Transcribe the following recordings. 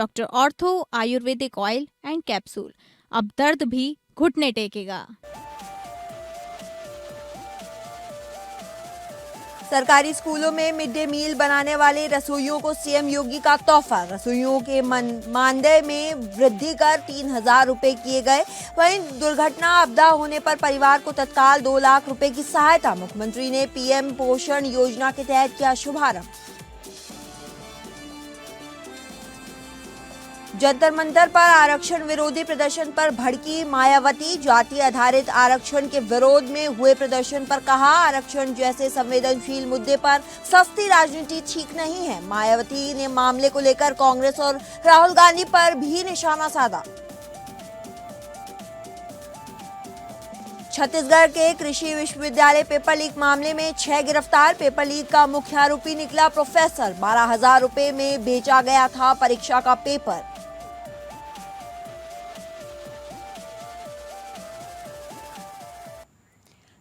Doctor ortho Ayurvedic oil and capsule. अब दर्द भी घुटने टेकेगा। सरकारी स्कूलों में मिड डे मील बनाने वाले रसोइयों को सीएम योगी का तोहफा। रसोइयों के मानदेय में वृद्धि कर 3,000 रुपए किए गए। वहीं दुर्घटना आपदा होने पर परिवार को तत्काल 2 लाख रुपए की सहायता। मुख्यमंत्री ने पीएम पोषण योजना के तहत किया शुभारंभ। जंतर मंतर पर आरक्षण विरोधी प्रदर्शन पर भड़की मायावती। जाति आधारित आरक्षण के विरोध में हुए प्रदर्शन पर कहा, आरक्षण जैसे संवेदनशील मुद्दे पर सस्ती राजनीति ठीक नहीं है। मायावती ने मामले को लेकर कांग्रेस और राहुल गांधी पर भी निशाना साधा। छत्तीसगढ़ के कृषि विश्वविद्यालय पेपर लीक मामले में 6 गिरफ्तार। पेपर लीक का मुख्य आरोपी निकला प्रोफेसर। 12,000 रुपए में बेचा गया था परीक्षा का पेपर।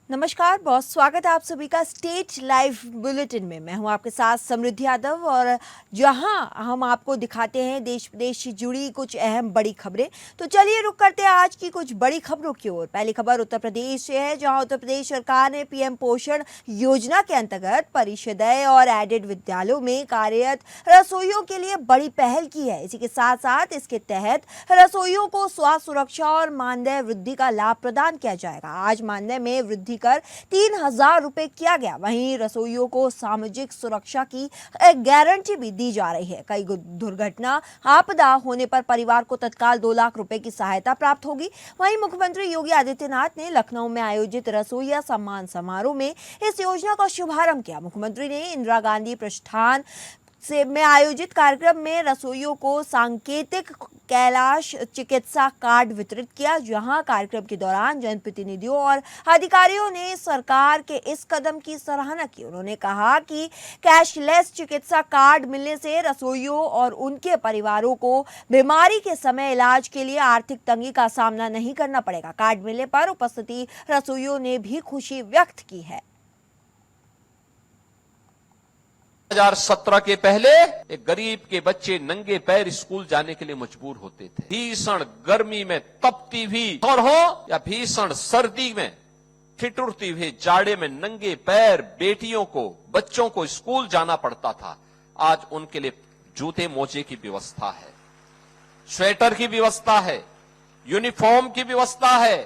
नमस्कार, बहुत स्वागत है आप सभी का स्टेट लाइव बुलेटिन में। मैं हूं आपके साथ समृद्धि यादव और जहां हम आपको दिखाते हैं देश विदेश से जुड़ी कुछ अहम बड़ी खबरें। तो चलिए रुक करते हैं आज की कुछ बड़ी खबरों की ओर। पहली खबर उत्तर प्रदेश से है, जहां उत्तर प्रदेश सरकार ने पीएम पोषण योजना के अंतर्गत परिषदीय और एडेड विद्यालयों में कार्यरत रसोइयों के लिए बड़ी पहल की है। इसी के साथ साथ इसके तहत रसोइयों को स्वास्थ्य सुरक्षा और मानदेय वृद्धि का लाभ प्रदान किया जाएगा। आज मानदेय में वृद्धि कर 3,000 रुपए किया गया। वहीं रसोइयों को सामाजिक सुरक्षा की एक गारंटी भी दी जा रही है। कई दुर्घटना आपदा होने पर परिवार को तत्काल 2 लाख रुपए की सहायता प्राप्त होगी। वहीं मुख्यमंत्री योगी आदित्यनाथ ने लखनऊ में आयोजित रसोइया सम्मान समारोह में इस योजना का शुभारंभ किया। मुख्यमंत्री ने इंदिरा गांधी प्रतिष्ठान में आयोजित कार्यक्रम में रसोइयों को सांकेतिक कैलाश चिकित्सा कार्ड वितरित किया। जहां कार्यक्रम के दौरान जनप्रतिनिधियों और अधिकारियों ने सरकार के इस कदम की सराहना की। उन्होंने कहा कि कैशलेस चिकित्सा कार्ड मिलने से रसोइयों और उनके परिवारों को बीमारी के समय इलाज के लिए आर्थिक तंगी का सामना नहीं करना पड़ेगा। कार्ड मिलने पर उपस्थित रसोइयों ने भी खुशी व्यक्त की है। 2017 के पहले एक गरीब के बच्चे नंगे पैर स्कूल जाने के लिए मजबूर होते थे। भीषण गर्मी में तपती हुई और हो या भीषण सर्दी में ठिठुरती हुई जाड़े में नंगे पैर बेटियों को बच्चों को स्कूल जाना पड़ता था। आज उनके लिए जूते मोजे की व्यवस्था है, स्वेटर की व्यवस्था है, यूनिफॉर्म की व्यवस्था है,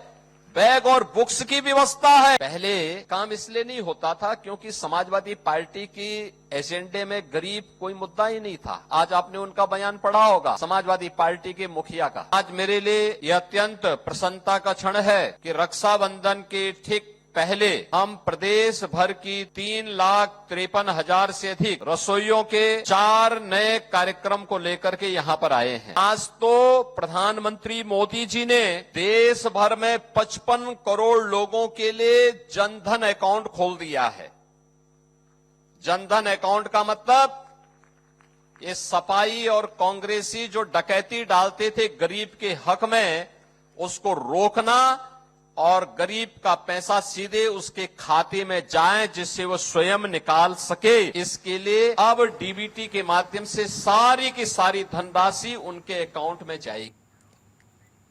बैग और बुक्स की व्यवस्था है। पहले काम इसलिए नहीं होता था क्योंकि समाजवादी पार्टी की एजेंडे में गरीब कोई मुद्दा ही नहीं था। आज आपने उनका बयान पढ़ा होगा, समाजवादी पार्टी के मुखिया का। आज मेरे लिए यह अत्यंत प्रसन्नता का क्षण है कि रक्षाबंधन के ठीक पहले हम प्रदेश भर की 3,53,000 से अधिक रसोइयों के 4 नए कार्यक्रम को लेकर के यहाँ पर आए हैं। आज तो प्रधानमंत्री मोदी जी ने देश भर में 55 करोड़ लोगों के लिए जनधन अकाउंट खोल दिया है। जनधन अकाउंट का मतलब ये सपाई और कांग्रेसी जो डकैती डालते थे गरीब के हक में, उसको रोकना और गरीब का पैसा सीधे उसके खाते में जाए जिससे वो स्वयं निकाल सके। इसके लिए अब डीबीटी के माध्यम से सारी की सारी धनराशि उनके अकाउंट में जाएगी।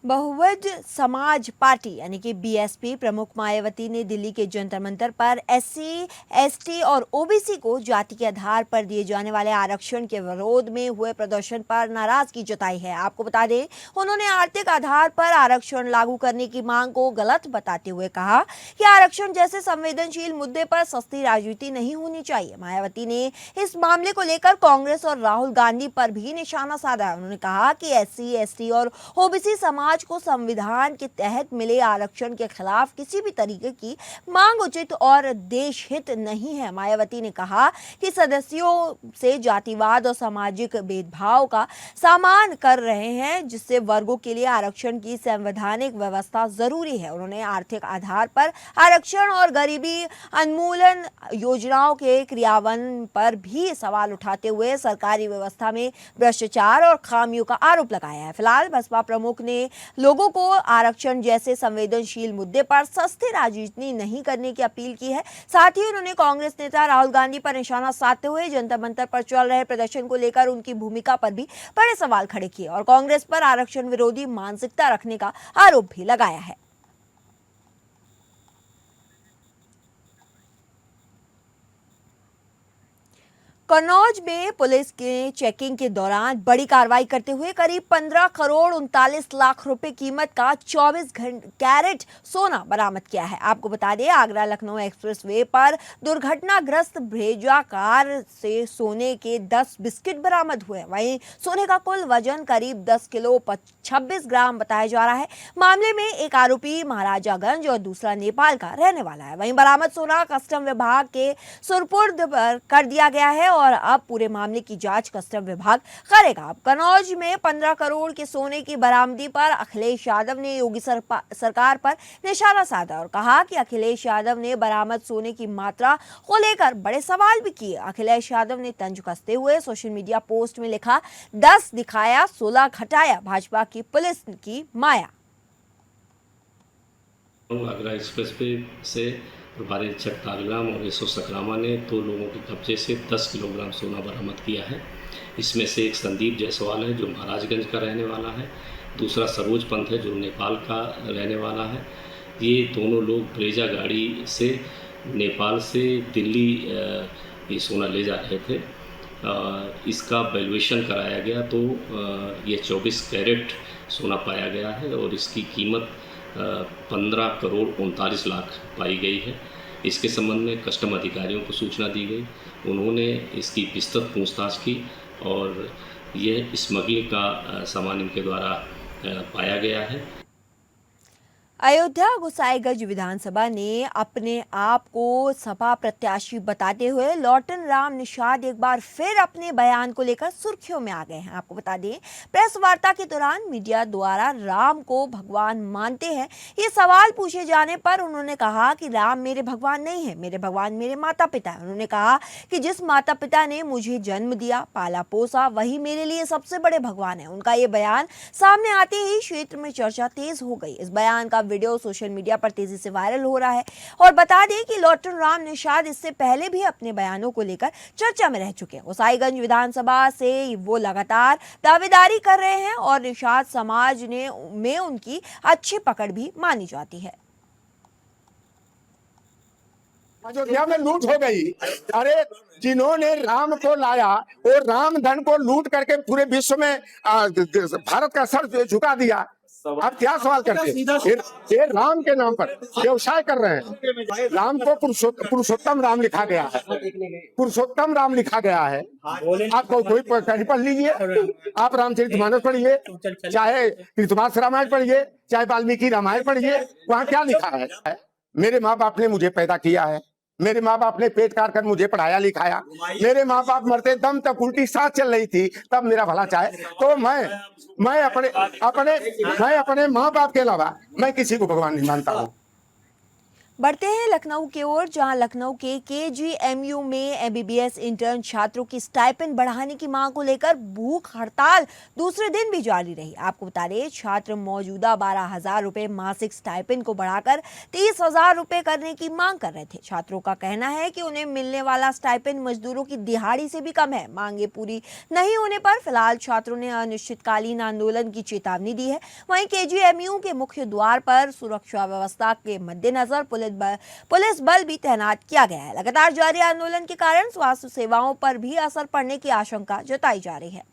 बहुजन समाज पार्टी यानी कि बीएसपी प्रमुख मायावती ने दिल्ली के जंतर मंतर पर एससी, एसटी और ओबीसी को जाति के आधार पर दिए जाने वाले आरक्षण के विरोध में हुए प्रदर्शन पर नाराजगी जताई है। आपको बता दें, उन्होंने आर्थिक आधार पर आरक्षण लागू करने की मांग को गलत बताते हुए कहा कि आरक्षण जैसे संवेदनशील मुद्दे पर सस्ती राजनीति नहीं होनी चाहिए। मायावती ने इस मामले को लेकर कांग्रेस और राहुल गांधी पर भी निशाना साधा। उन्होंने कहा कि एससी, एसटी और ओबीसी समाज को संविधान के तहत मिले आरक्षण के खिलाफ किसी भी तरीके की मांग उचित और देशहित नहीं है। मायावती ने कहा कि सदस्यों से जातिवाद और सामाजिक भेदभाव का सामना कर रहे हैं, जिससे वर्गों के लिए आरक्षण की संवैधानिक व्यवस्था जरूरी है। उन्होंने आर्थिक आधार पर आरक्षण और गरीबी उन्मूलन योजनाओं के क्रियान्वयन पर भी सवाल उठाते हुए सरकारी व्यवस्था में भ्रष्टाचार और खामियों का आरोप लगाया है। फिलहाल बसपा प्रमुख ने लोगों को आरक्षण जैसे संवेदनशील मुद्दे पर सस्ती राजनीति नहीं करने की अपील की है। साथ ही उन्होंने कांग्रेस नेता राहुल गांधी पर निशाना साधते हुए जंतर मंतर पर चल रहे प्रदर्शन को लेकर उनकी भूमिका पर भी बड़े सवाल खड़े किए और कांग्रेस पर आरक्षण विरोधी मानसिकता रखने का आरोप भी लगाया है। कन्नौज में पुलिस के चेकिंग के दौरान बड़ी कार्रवाई करते हुए करीब 15 करोड़ 39 लाख रुपए कीमत का 24 कैरेट सोना बरामद किया है। आपको बता दें, आगरा लखनऊ एक्सप्रेसवे पर दुर्घटनाग्रस्त ब्रेजा कार से सोने के 10 बिस्किट बरामद हुए। वहीं सोने का कुल वजन करीब 10 किलो 26 ग्राम बताया जा रहा है। मामले में एक आरोपी महाराजागंज और दूसरा नेपाल का रहने वाला है। वहीं बरामद सोना कस्टम विभाग के सुरपुर्द कर दिया गया है और अब पूरे मामले की जांच कस्टम विभाग करेगा। अब कन्नौज में 15 करोड़ के सोने की बरामदी पर अखिलेश यादव ने योगी सरकार पर निशाना साधा और कहा कि अखिलेश यादव ने बरामद सोने की मात्रा को लेकर बड़े सवाल भी किए। अखिलेश यादव ने तंज कसते हुए सोशल मीडिया पोस्ट में लिखा, 10 दिखाया 16 घटाया, भाजपा की पुलिस की माया। आगरा एक्सप्रेसवे से प्रभारी निरीक्षक तालग्राम और एसओ सकरामा ने 2 लोगों के कब्जे से 10 किलोग्राम सोना बरामद किया है। इसमें से एक संदीप जायसवाल है जो महाराजगंज का रहने वाला है, दूसरा सरोज पंत है जो नेपाल का रहने वाला है। ये दोनों लोग ब्रेजा गाड़ी से नेपाल से दिल्ली ये सोना ले जा रहे थे। इसका वैल्यूएशन कराया गया तो ये 24 कैरेट सोना पाया गया है और इसकी कीमत 15 करोड़ 39 लाख पाई गई है। इसके संबंध में कस्टम अधिकारियों को सूचना दी गई। उन्होंने इसकी विस्तृत पूछताछ की और यह स्मगलिंग का सामान इनके द्वारा पाया गया है। अयोध्या गोसाईगंज विधानसभा ने अपने आप को सपा प्रत्याशी बताते हुए लॉटन राम निषाद एक बार फिर अपने बयान को लेकर सुर्खियों में आ गए हैं। आपको बता दें, प्रेस वार्ता के दौरान मीडिया द्वारा राम को भगवान मानते हैं ये सवाल पूछे जाने पर उन्होंने कहा कि राम मेरे भगवान नहीं है, मेरे भगवान मेरे माता पिता है। उन्होंने कहा कि जिस माता पिता ने मुझे जन्म दिया, पाला पोसा, वही मेरे लिए सबसे बड़े भगवान है। उनका ये बयान सामने आते ही क्षेत्र में चर्चा तेज हो गई। इस बयान का वीडियो सोशल मीडिया पर तेजी से वायरल हो रहा है और बता दें कि लॉटन राम निषाद इससे पहले भी अपने बयानों को लेकर चर्चा में रह चुके हैं। गोसाईगंज विधानसभा से वो लगातार दावेदारी कर रहे हैं और निषाद समाज में उनकी अच्छी पकड़ भी मानी जाती है। अयोध्या में लूट हो गई। अरे जिन्होंने राम को लाया और राम धन को लूट करके पूरे विश्व में भारत का सर झुका दिया, आप क्या सवाल करते हैं? ये राम के नाम पर व्यवसाय कर रहे हैं। राम को पुरुषोत्तम राम लिखा गया है, पुरुषोत्तम राम लिखा गया है। आपको कोई कहीं पढ़ लीजिए, आप रामचरितमानस पढ़िए, चाहे कृतवास रामायण पढ़िए, चाहे वाल्मीकि रामायण पढ़िए, वहाँ क्या लिखा है? मेरे माँ बाप ने मुझे पैदा किया है, मेरे माँ बाप ने पेट काट कर मुझे पढ़ाया लिखाया, मेरे माँ बाप मरते दम तक उल्टी सांस चल रही थी तब मेरा भला चाहे, तो मैं अपने माँ बाप के अलावा मैं किसी को भगवान नहीं मानता हूँ। बढ़ते हैं लखनऊ की ओर, जहां लखनऊ के केजीएमयू में एमबीबीएस इंटर्न छात्रों की स्टाइपेंड बढ़ाने की मांग को लेकर भूख हड़ताल दूसरे दिन भी जारी रही। आपको बता दें, छात्र मौजूदा 12,000 रुपए मासिक स्टाइपेंड को बढ़ाकर 30,000 रुपए करने की मांग कर रहे थे। छात्रों का कहना है कि उन्हें मिलने वाला स्टाइपेंड मजदूरों की दिहाड़ी से भी कम है। मांगे पूरी नहीं होने पर फिलहाल छात्रों ने अनिश्चितकालीन आंदोलन की चेतावनी दी है। वहीं केजीएमयू के मुख्य द्वार पर सुरक्षा व्यवस्था के मद्देनजर पुलिस बल भी तैनात किया गया है। लगातार जारी आंदोलन के कारण स्वास्थ्य सेवाओं पर भी असर पड़ने की आशंका जताई जा रही है।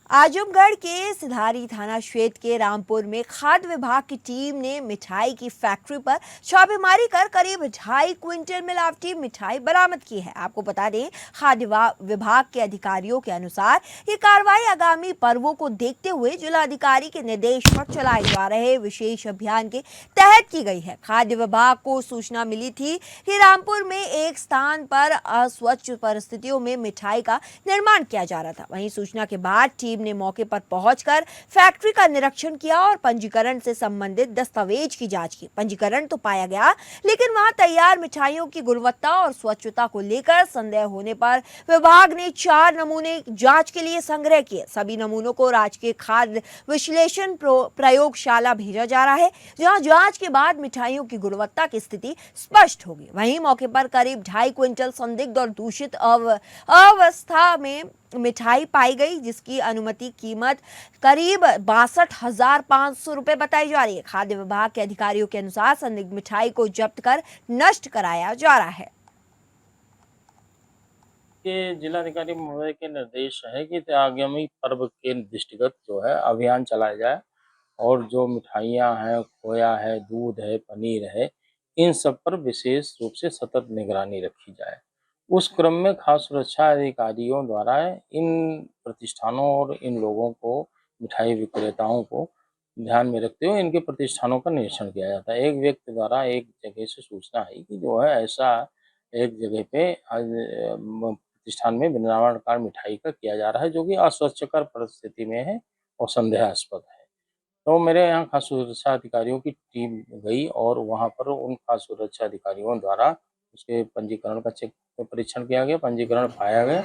आजमगढ़ के सिधारी थाना क्षेत्र के रामपुर में खाद्य विभाग की टीम ने मिठाई की फैक्ट्री पर छापेमारी कर करीब 2.5 क्विंटल मिलावटी मिठाई बरामद की है। आपको बता दें, खाद्य विभाग के अधिकारियों के अनुसार ये कार्रवाई आगामी पर्वों को देखते हुए जिलाधिकारी के निर्देश पर चलाए जा रहे विशेष अभियान के तहत की गई है। खाद्य विभाग को सूचना मिली थी कि रामपुर में एक स्थान पर अस्वच्छ परिस्थितियों में मिठाई का निर्माण किया जा रहा था। वहीं सूचना के बाद टीम टीम ने मौके पर पहुंचकर फैक्ट्री का निरीक्षण किया और पंजीकरण से संबंधित दस्तावेज की जांच की। पंजीकरण तो पाया गया, लेकिन वहां तैयार मिठाइयों की गुणवत्ता और स्वच्छता को लेकर संदेह होने पर विभाग ने 4 नमूने जांच के लिए संग्रह किए। सभी नमूनों को राजकीय खाद्य विश्लेषण प्रयोगशाला भेजा जा रहा है, जहां जांच के बाद मिठाइयों की गुणवत्ता की स्थिति स्पष्ट होगी। वहीं मौके पर करीब 2.5 क्विंटल संदिग्ध और दूषित अवस्था में मिठाई पाई गई, जिसकी अनुमति कीमत करीब 62,500 रुपए बताई जा रही है। खाद्य विभाग के अधिकारियों के अनुसार संदिग्ध मिठाई को जब्त कर नष्ट कराया जा रहा है। के जिलाधिकारी महोदय के निर्देश है कि आगामी पर्व के दृष्टिगत जो है अभियान चलाया जाए और जो मिठाइयाँ हैं, खोया है, दूध है, पनीर है, इन सब पर विशेष रूप से सतत निगरानी रखी जाए। उस क्रम में खाद्य सुरक्षा अधिकारियों द्वारा इन प्रतिष्ठानों और इन लोगों को, मिठाई विक्रेताओं को ध्यान में रखते हुए इनके प्रतिष्ठानों का निरीक्षण किया जाता है। एक व्यक्ति द्वारा एक जगह से सूचना आई कि जो है ऐसा एक जगह पे प्रतिष्ठान में बनावटकार मिठाई का किया जा रहा है, जो कि अस्वास्थ्यकर परिस्थिति में है और संदेहास्पद है। तो मेरे यहाँ खाद्य सुरक्षा अधिकारियों की टीम गई और वहाँ पर उन खाद्य सुरक्षा अधिकारियों द्वारा उसके पंजीकरण का परीक्षण किया गया, पंजीकरण पाया गया।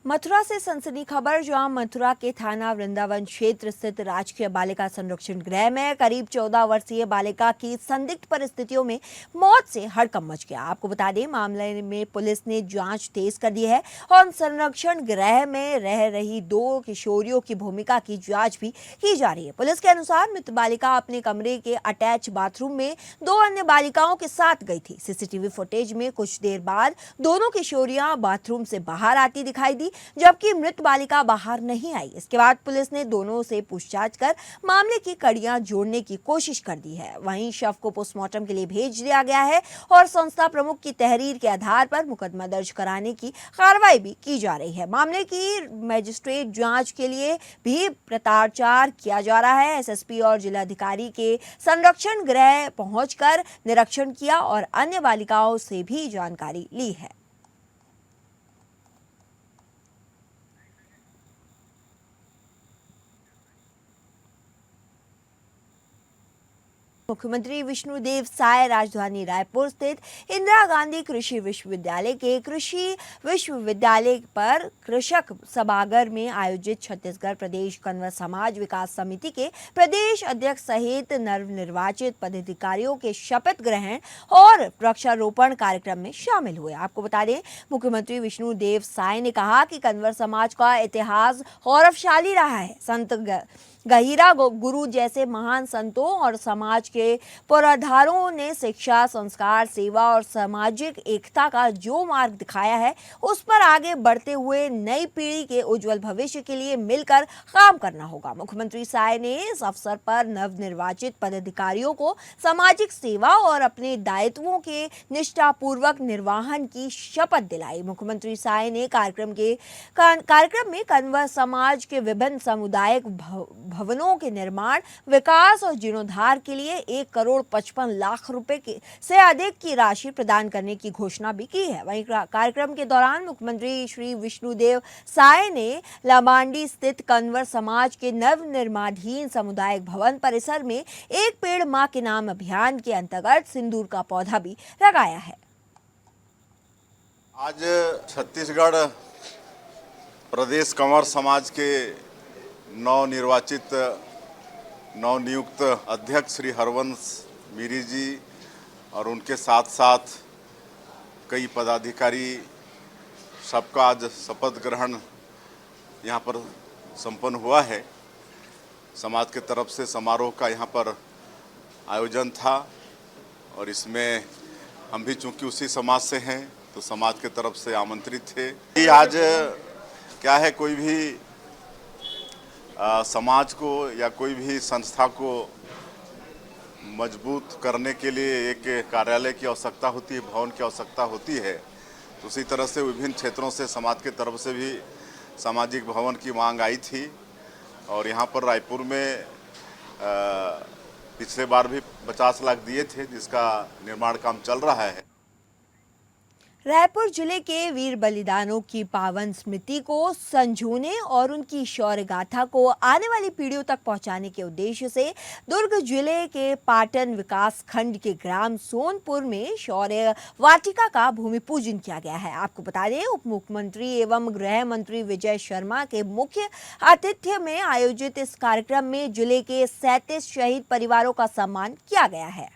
मथुरा से सनसनी खबर, जहां मथुरा के थाना वृंदावन क्षेत्र स्थित राजकीय बालिका संरक्षण गृह में करीब 14 वर्षीय बालिका की संदिग्ध परिस्थितियों में मौत से हड़कंप मच गया। आपको बता दें, मामले में पुलिस ने जांच तेज कर दी है और संरक्षण गृह में रह रही 2 किशोरियों की भूमिका की जांच भी की जा रही है। पुलिस के अनुसार मृत बालिका अपने कमरे के अटैच बाथरूम में 2 अन्य बालिकाओं के साथ गई थी। सीसीटीवी फुटेज में कुछ देर बाद दोनों किशोरियां बाथरूम से बाहर आती दिखाई दी, जबकि मृत बालिका बाहर नहीं आई। इसके बाद पुलिस ने दोनों से पूछताछ कर मामले की कड़ियां जोड़ने की कोशिश कर दी है। वहीं शव को पोस्टमार्टम के लिए भेज दिया गया है और संस्था प्रमुख की तहरीर के आधार पर मुकदमा दर्ज कराने की कार्रवाई भी की जा रही है। मामले की मजिस्ट्रेट जांच के लिए भी पत्राचार किया जा रहा है। एसएसपी और जिलाधिकारी के संरक्षण गृह पहुंचकर निरीक्षण किया और अन्य बालिकाओं से भी जानकारी ली है। मुख्यमंत्री विष्णुदेव साय राजधानी रायपुर स्थित इंदिरा गांधी कृषि विश्वविद्यालय के कृषि विश्वविद्यालय पर कृषक सभागार में आयोजित छत्तीसगढ़ प्रदेश कन्वर समाज विकास समिति के प्रदेश अध्यक्ष सहित नवनिर्वाचित पदाधिकारियों के शपथ ग्रहण और वृक्षारोपण कार्यक्रम में शामिल हुए। आपको बता दें, मुख्यमंत्री विष्णुदेव साय ने कहा कि कन्वर समाज का इतिहास गौरवशाली रहा है। संत गहिरा गुरु जैसे महान संतों और समाज के पुरोधारों ने शिक्षा, संस्कार, सेवा और सामाजिक एकता का जो मार्ग दिखाया है, उस पर आगे बढ़ते हुए नई पीढ़ी के उज्जवल भविष्य के लिए मिलकर काम करना होगा। मुख्यमंत्री साय ने इस अवसर पर नवनिर्वाचित पदाधिकारियों को सामाजिक सेवा और अपने दायित्वों के निष्ठापूर्वक निर्वहन की शपथ दिलाई। मुख्यमंत्री साय ने कार्यक्रम में कन्वर समाज के विभिन्न सामुदायिक भवनों के निर्माण, विकास और जीर्णोद्धार के लिए 1,55 लाख रुपए से अधिक की राशि प्रदान करने की घोषणा भी की है। वहीं कार्यक्रम के दौरान मुख्यमंत्री श्री विष्णुदेव साय ने लामांडी स्थित कन्वर समाज के नवनिर्माणाधीन सामुदायिक भवन परिसर में एक पेड़ मां के नाम अभियान के अंतर्गत सिंदूर का पौधा भी लगाया है। आज छत्तीसगढ़ प्रदेश कंवर समाज के नवनियुक्त अध्यक्ष श्री हरवंश मीरी जी और उनके साथ साथ कई पदाधिकारी सबका आज शपथ ग्रहण यहाँ पर संपन्न हुआ है। समाज के तरफ से समारोह का यहाँ पर आयोजन था और इसमें हम भी चूंकि उसी समाज से हैं तो समाज के तरफ से आमंत्रित थे। आज क्या है, कोई भी समाज को या कोई भी संस्था को मजबूत करने के लिए एक कार्यालय की आवश्यकता होती है, भवन की आवश्यकता होती है। तो उसी तरह से विभिन्न क्षेत्रों से समाज के तरफ से भी सामाजिक भवन की मांग आई थी और यहाँ पर रायपुर में पिछले बार भी 50 लाख दिए थे, जिसका निर्माण काम चल रहा है। रायपुर जिले के वीर बलिदानों की पावन स्मृति को संजोने और उनकी शौर्य गाथा को आने वाली पीढ़ियों तक पहुंचाने के उद्देश्य से दुर्ग जिले के पाटन विकास खंड के ग्राम सोनपुर में शौर्य वाटिका का भूमि पूजन किया गया है। आपको बता दें, उप मुख्यमंत्री एवं गृह मंत्री विजय शर्मा के मुख्य आतिथ्य में आयोजित इस कार्यक्रम में जिले के 37 शहीद परिवारों का सम्मान किया गया है।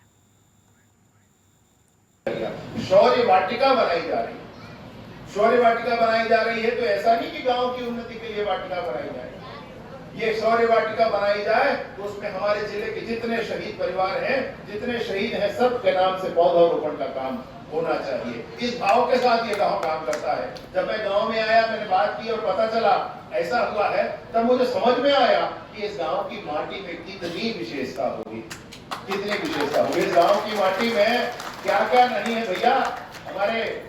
शौर्य वाटिका बनाई जा रही है। शौर्य वाटिका बनाई जा रही है तो ऐसा नहीं कि गांव की उन्नति के लिए वाटिका बनाई जाए। ये शौर्य वाटिका बनाई जाए तो उसमें हमारे जिले के जितने शहीद परिवार हैं, जितने शहीद हैं, सब के नाम से पौधारोपण का काम होना चाहिए। इस भाव के साथ ये गांव काम करता है। जब मैं गांव में आया, मैंने बात की और पता चला ऐसा हुआ है, तब मुझे समझ में आया कि इस गांव की माटी में कितनी विशेषता होगी, कितनी विशेषता होगी। इस गांव की माटी में क्या क्या नहीं है भैया। हमारे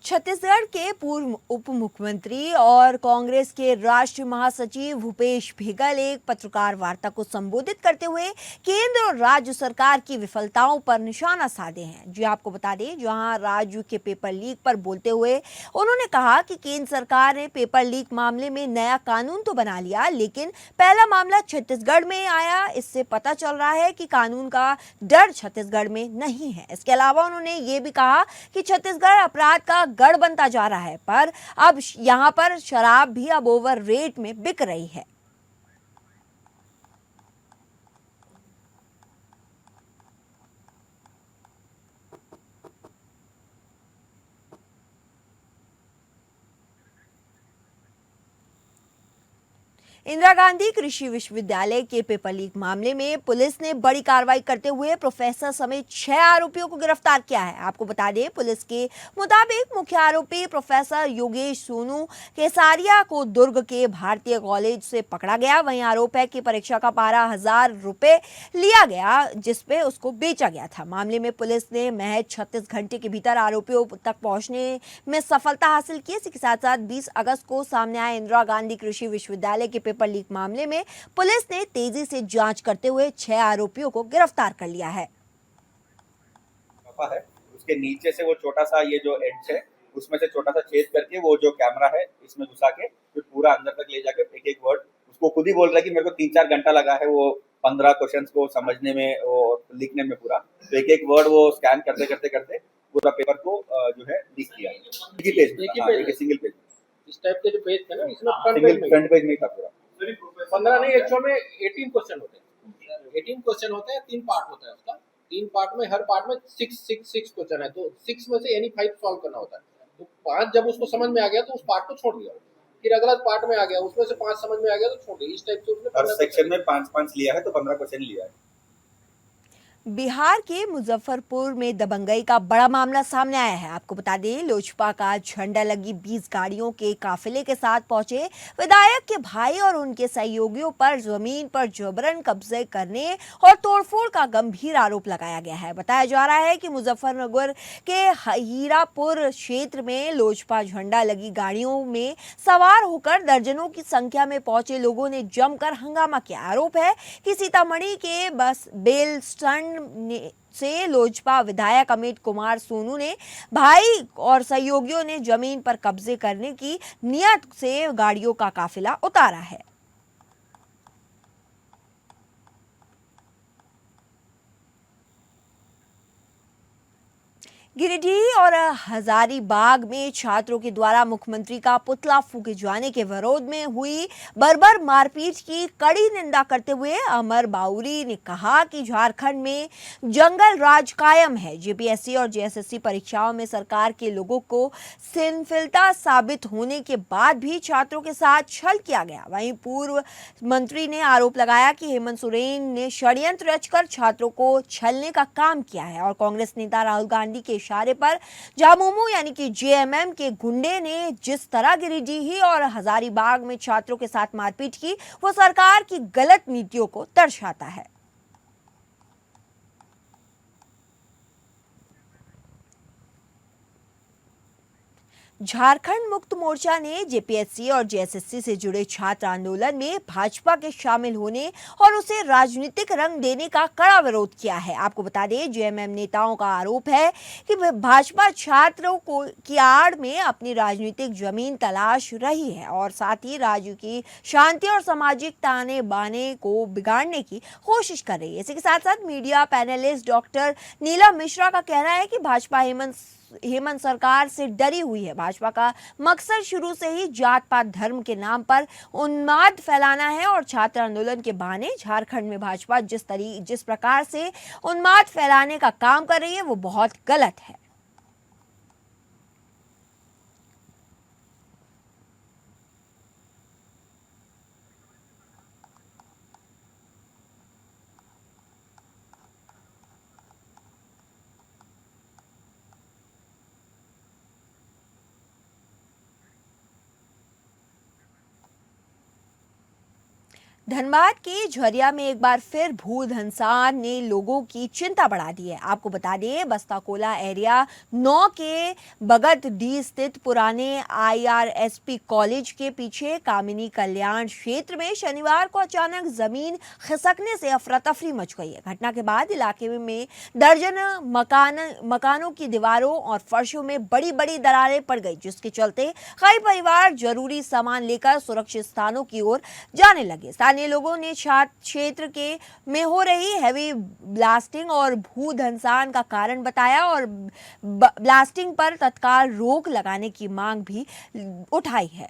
छत्तीसगढ़ के पूर्व उप मुख्यमंत्री और कांग्रेस के राष्ट्रीय महासचिव भूपेश भेगल एक पत्रकार वार्ता को संबोधित करते हुए केंद्र और राज्य सरकार की विफलताओं पर निशाना साधे हैं। जी आपको बता दें, जहां राज्य के पेपर लीक पर बोलते हुए उन्होंने कहा कि केंद्र सरकार ने पेपर लीक मामले में नया कानून तो बना लिया, लेकिन पहला मामला छत्तीसगढ़ में आया। इससे पता चल रहा है कि कानून का डर छत्तीसगढ़ में नहीं है। इसके अलावा उन्होंने ये भी कहा कि छत्तीसगढ़ अपराध का गढ़ बनता जा रहा है, पर अब यहां पर शराब भी अब ओवर रेट में बिक रही है। इंदिरा गांधी कृषि विश्वविद्यालय के पेपर लीक मामले में पुलिस ने बड़ी कार्रवाई करते हुए प्रोफेसर समेत 6 आरोपियों को गिरफ्तार किया है। आपको बता दें, पुलिस के मुताबिक मुख्य आरोपी प्रोफेसर योगेश सोनू केसारिया को दुर्ग के भारतीय कॉलेज से पकड़ा गया। वहीं आरोप है कि परीक्षा का 12,000 रुपए लिया गया, जिसपे उसको बेचा गया था। मामले में पुलिस ने महज 36 घंटे के भीतर आरोपियों तक पहुंचने में सफलता हासिल की। इसी के साथ साथ 20 अगस्त को सामने आए इंदिरा गांधी कृषि विश्वविद्यालय के पेपर लीक मामले में पुलिस ने तेजी से जांच करते हुए 6 आरोपियों को गिरफ्तार कर लिया है। उसके नीचे से वो छोटा सा ये जो एड्ज है, उसमें से छोटा सा छेद करके वो जो कैमरा है इसमें घुसा के फिर पूरा अंदर तक ले जाके एक एक वर्ड उसको खुद ही बोल रहा है कि मेरे को 3-4 घंटा लगा है वो 15 क्वेश्चंस को समझने में और लिखने में पूरा। तो एक एक वर्ड वो स्कैन करते करते करते पूरा पेपर को जो है लिख किया। सिंगल पेज इस टाइप के जो पेज थे ना, इसमें फ्रंट पेज में था पूरा। 15 नहीं, एक्चुअल में 18 क्वेश्चन होते हैं। 18 क्वेश्चन होते हैं, 3 पार्ट होता है उसका। 3 पार्ट में, हर पार्ट में 6 क्वेश्चन है, तो 6 में से एनी 5 सॉल्व करना होता है। तो 5 जब उसको समझ में आ गया तो उस पार्ट को छोड़ दिया, फिर अगला पार्ट में आ गया, उसमें से 5 समझ में आ गया तो छोड़ दिया। इस टाइप से उसने हर सेक्शन में 5-5 लिया है, तो 15 क्वेश्चन लिया है। बिहार के मुजफ्फरपुर में दबंगई का बड़ा मामला सामने आया है। आपको बता दें, लोजपा का झंडा लगी 20 गाड़ियों के काफिले के साथ पहुंचे विधायक के भाई और उनके सहयोगियों पर जमीन पर जबरन कब्जे करने और तोड़फोड़ का गंभीर आरोप लगाया गया है। बताया जा रहा है कि मुजफ्फरनगर के हीरापुर क्षेत्र में लोजपा झंडा लगी गाड़ियों में सवार होकर दर्जनों की संख्या में पहुंचे लोगों ने जमकर हंगामा किया। आरोप है कि सीतामढ़ी के बस बेल स्टैंड से लोजपा विधायक अमित कुमार सोनू ने भाई और सहयोगियों ने जमीन पर कब्जे करने की नियत से गाड़ियों का काफिला उतारा है। गिरिडीह और हजारीबाग में छात्रों के द्वारा मुख्यमंत्री का पुतला फूके जाने के विरोध में हुई बर्बर मारपीट की कड़ी निंदा करते हुए अमर बाउरी ने कहा कि झारखंड में जंगल राज कायम है। जेपीएससी और जेएसएससी परीक्षाओं में सरकार के लोगों को सिनफिलता साबित होने के बाद भी छात्रों के साथ छल किया गया। वहीं पूर्व मंत्री ने आरोप लगाया कि हेमंत सोरेन ने षड्यंत्र रचकर छात्रों को छलने का काम किया है और कांग्रेस नेता राहुल गांधी के इशारे पर झामुमो यानी कि जेएमएम के गुंडे ने जिस तरह गिरिडीह और हजारीबाग में छात्रों के साथ मारपीट की, वो सरकार की गलत नीतियों को दर्शाता है। झारखंड मुक्त मोर्चा ने जेपीएससी और जेएसएससी से जुड़े छात्र आंदोलन में भाजपा के शामिल होने और उसे राजनीतिक रंग देने का कड़ा विरोध किया है। आपको बता दें, जेएमएम नेताओं का आरोप है कि भाजपा छात्रों को की आड़ में अपनी राजनीतिक जमीन तलाश रही है और साथ ही राज्य की शांति और सामाजिक ताने बाने को बिगाड़ने की कोशिश कर रही है। इसी के साथ साथ media panelist doctor Neelam Mishra का कहना है कि भाजपा हेमंत सरकार से डरी हुई है। भाजपा का मकसद शुरू से ही जात पात धर्म के नाम पर उन्माद फैलाना है और छात्र आंदोलन के बहाने झारखंड में भाजपा जिस प्रकार से उन्माद फैलाने का काम कर रही है वो बहुत गलत है। धनबाद के झरिया में एक बार फिर भूधंसान ने लोगों की चिंता बढ़ा दी है। आपको बता दें, बस्ताकोला एरिया 9 के बगत डी स्थित पुराने आईआरएसपी कॉलेज के पीछे कामिनी कल्याण क्षेत्र में शनिवार को अचानक जमीन खिसकने से अफरा तफरी मच गई है। घटना के बाद इलाके में दर्जन मकानों की दीवारों और फर्शों में बड़ी बड़ी दरारें पड़ गई, जिसके चलते कई परिवार जरूरी सामान लेकर सुरक्षित स्थानों की ओर जाने लगे। स्थानीय लोगों ने क्षेत्र के में हो रही हैवी ब्लास्टिंग और भूधंसान का कारण बताया और ब्लास्टिंग पर तत्काल रोक लगाने की मांग भी उठाई है।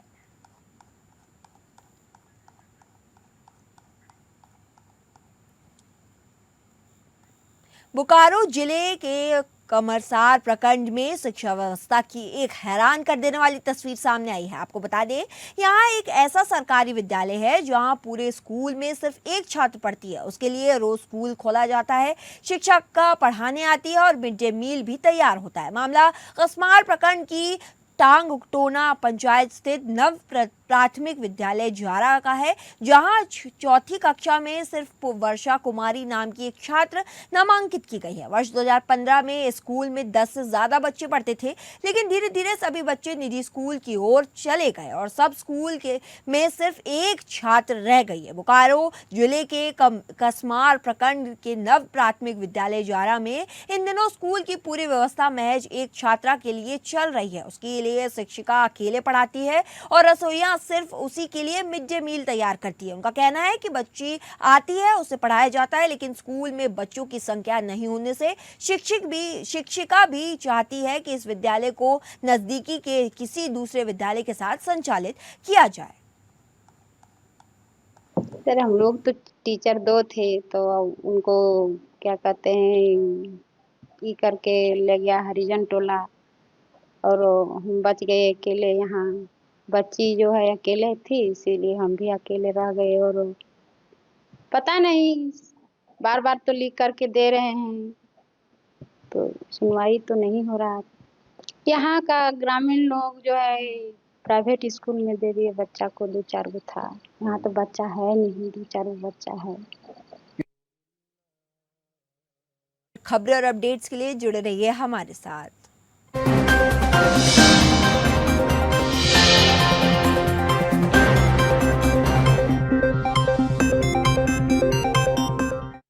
बोकारो जिले के कमरसार प्रखंड में शिक्षा व्यवस्था की एक हैरान कर देने वाली तस्वीर सामने आई है। आपको बता दें, यहाँ एक ऐसा सरकारी विद्यालय है जहाँ पूरे स्कूल में सिर्फ एक छात्र पढ़ती है। उसके लिए रोज स्कूल खोला जाता है, शिक्षक का पढ़ाने आती है और मिड डे मील भी तैयार होता है। मामला कस्मार प्रखंड की टांगटोना पंचायत स्थित नव प्राथमिक विद्यालय ज्वारा का है, जहां चौथी कक्षा में सिर्फ वर्षा कुमारी नाम की एक छात्र नामांकित की गई है। वर्ष 2015 में स्कूल में 10 से ज्यादा बच्चे पढ़ते थे, लेकिन धीरे धीरे सभी बच्चे निजी स्कूल की ओर चले गए और सब स्कूल में सिर्फ एक छात्र रह गई है। बोकारो जिले के कस्मार प्रखंड के नव प्राथमिक विद्यालय ज्वारा में इन दिनों स्कूल की पूरी व्यवस्था महज एक छात्रा के लिए चल रही है। उसके लिए शिक्षिका अकेले पढ़ाती है और रसोइया सिर्फ उसी के लिए मिड डे मील तैयार करती है। उनका कहना है कि बच्ची आती है, उसे पढ़ाया जाता है, लेकिन स्कूल में बच्चों की संख्या नहीं होने से शिक्षिका भी चाहती है कि इस विद्यालय को नजदीकी के किसी दूसरे विद्यालय के साथ संचालित किया जाए। सर, हम लोग तो टीचर 2 थे, तो उनको क्या कहते हैं ई करके ले गया हरिजन टोला और हम बच गए अकेले। यहाँ बच्ची जो है अकेले थी, इसीलिए हम भी अकेले रह गए और पता नहीं बार बार तो लिख करके दे रहे हैं, तो सुनवाई तो नहीं हो रहा। यहाँ का ग्रामीण लोग जो है प्राइवेट स्कूल में दे दिए बच्चा को, 2-4 गो था। यहाँ तो बच्चा है नहीं, 2-4 गो बच्चा है। खबरें और अपडेट्स के लिए जुड़े रहिए हमारे साथ।